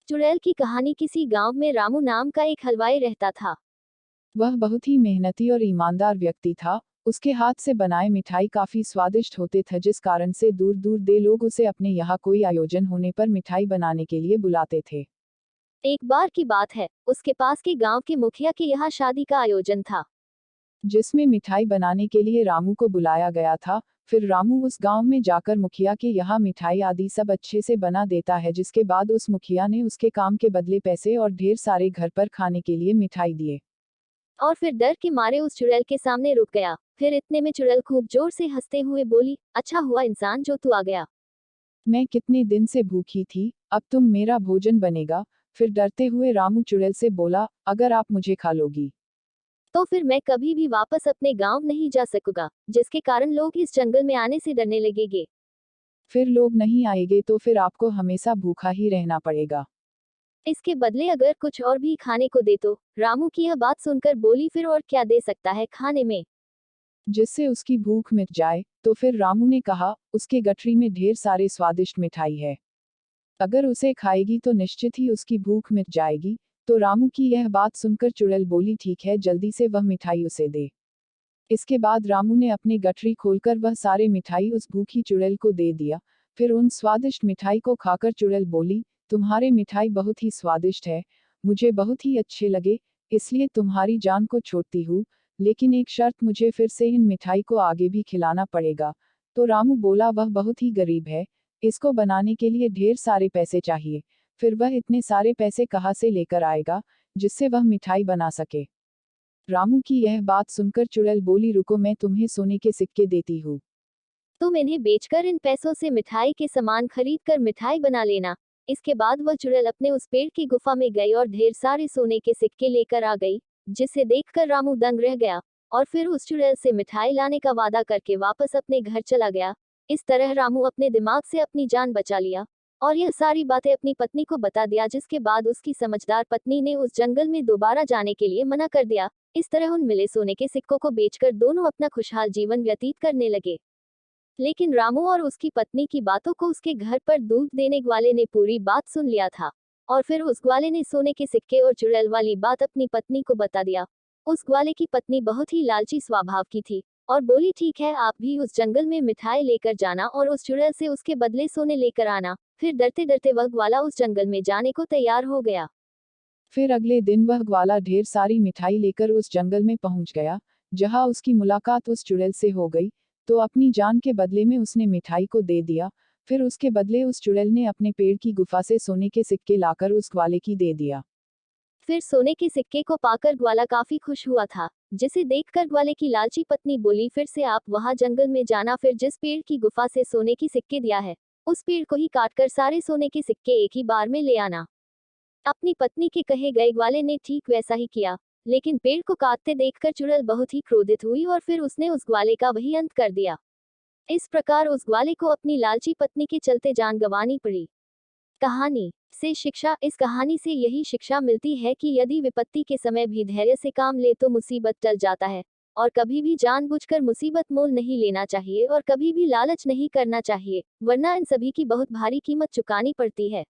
चुड़ैल की कहानी। किसी गांव में रामू नाम का एक हलवाई रहता था। वह बहुत ही मेहनती और ईमानदार व्यक्ति था। उसके हाथ से बनाए मिठाई काफी स्वादिष्ट होते थे, जिस कारण से दूर दूर दे लोग उसे अपने यहाँ कोई आयोजन होने पर मिठाई बनाने के लिए बुलाते थे। एक बार की बात है, उसके पास के गांव के मुखिया के यहाँ शादी का आयोजन था। जिसमें मिठाई बनाने के लिए रामू को बुलाया गया था। फिर रामू उस गांव में जाकर मुखिया के यहाँ मिठाई आदि सब अच्छे से बना देता है, जिसके बाद उस मुखिया ने उसके काम के बदले पैसे और ढेर सारे घर पर खाने के लिए मिठाई दिए। और फिर डर के मारे उस चुड़ैल के सामने रुक गया। फिर इतने में चुड़ैल खूब जोर से हंसते हुए बोली, अच्छा हुआ इंसान जो तू आ गया। मैं कितने दिन से भूखी थी, अब तुम मेरा भोजन बनेगा। फिर डरते हुए रामू चुड़ैल से बोला, अगर आप मुझे खा लोगी तो फिर मैं कभी भी वापस अपने गांव नहीं जा सकूंगा, जिसके कारण लोग इस जंगल में आने से डरने लगेंगे। फिर लोग नहीं आएंगे तो फिर आपको हमेशा भूखा ही रहना पड़ेगा। इसके बदले अगर कुछ और भी खाने को दे तो। रामू की यह बात सुनकर बोली, फिर और क्या दे सकता है खाने में। जिससे उसकी भूख मिट जाए। तो फिर रामू ने कहा, उसके गठरी में ढेर सारे स्वादिष्ट मिठाई है, अगर उसे खाएगी तो निश्चित ही उसकी भूख मिट जाएगी। तो रामू की यह बात सुनकर चुड़ैल बोली, ठीक है, जल्दी से वह मिठाई उसे दे। इसके बाद रामू ने अपनी गठरी खोलकर वह सारे मिठाई उस भूखी चुड़ैल को दे दिया। फिर उन स्वादिष्ट मिठाई को खाकर चुड़ैल बोली, तुम्हारे मिठाई बहुत ही स्वादिष्ट है, मुझे बहुत ही अच्छे लगे, इसलिए तुम्हारी जान को छोड़ती हूँ, लेकिन एक शर्त, मुझे फिर से इन मिठाई को आगे भी खिलाना पड़ेगा। तो रामू बोला, वह बहुत ही गरीब है, इसको बनाने के लिए ढेर सारे पैसे चाहिए। फिर वह इतने सारे पैसे कहाँ से लेकर आएगा जिससे वह मिठाई बना सके। रामू की यह बात सुनकर चुड़ैल बोली, रुको, मैं तुम्हें सोने के सिक्के देती हूँ। तुम इन्हें बेचकर इन पैसों से मिठाई के सामान खरीद कर मिठाई बना लेना। इसके बाद वह चुड़ैल अपने उस पेड़ की गुफा में गई और ढेर सारे सोने के सिक्के लेकर आ गई, जिसे देखकर रामू दंग रह गया। और फिर उस चुड़ैल से मिठाई लाने का वादा करके वापस अपने घर चला गया। इस तरह रामू अपने दिमाग से अपनी जान बचा लिया और यह सारी बातें अपनी पत्नी को बता दिया, जिसके बाद उसकी समझदार पत्नी ने उस जंगल में दोबारा जाने के लिए मना कर दिया। इस तरह उन मिले सोने के सिक्कों को बेचकर दोनों अपना खुशहाल जीवन व्यतीत करने लगे। लेकिन रामू और उसकी पत्नी की बातों को उसके घर पर दूध देने ग्वाले ने पूरी बात सुन लिया था। और फिर उस ग्वाले ने सोने के सिक्के और चुड़ैल वाली बात अपनी पत्नी को बता दिया। उस ग्वाले की पत्नी बहुत ही लालची स्वभाव की थी और बोली, ठीक है, आप भी उस जंगल में मिठाई लेकर जाना और उस चुड़ैल से उसके बदले सोने लेकर आना। फिर डरते डरते वह ग्वाला उस जंगल में जाने को तैयार हो गया। फिर अगले दिन वह ग्वाला ढेर सारी मिठाई लेकर उस जंगल में पहुंच गया, जहां उसकी मुलाकात उस चुड़ैल से हो गई। तो अपनी जान के बदले में उसने मिठाई को दे दिया। फिर उसके बदले उस चुड़ैल ने अपने पेड़ की गुफा से सोने के सिक्के लाकर उस ग्वाले की दे दिया। फिर सोने के सिक्के को पाकर ग्वाला काफी खुश हुआ था, जिसे देखकर ग्वाले की लालची पत्नी बोली, फिर से आप वहां जंगल में जाना, फिर जिस पेड़ की गुफा से सोने की सिक्के दिया है उस पेड़ को ही काटकर सारे सोने के सिक्के एक ही बार में ले आना। अपनी पत्नी के कहे गए ग्वाले ने ठीक वैसा ही किया। लेकिन पेड़ को काटते देखकर चुड़ैल बहुत ही क्रोधित हुई और फिर उसने उस ग्वाले का वही अंत कर दिया। इस प्रकार उस ग्वाले को अपनी लालची पत्नी के चलते जान गंवानी पड़ी। कहानी से शिक्षा। इस कहानी से यही शिक्षा मिलती है कि यदि विपत्ति के समय भी धैर्य से काम ले तो मुसीबत टल जाता है। और कभी भी जानबूझकर मुसीबत मोल नहीं लेना चाहिए और कभी भी लालच नहीं करना चाहिए, वरना इन सभी की बहुत भारी कीमत चुकानी पड़ती है।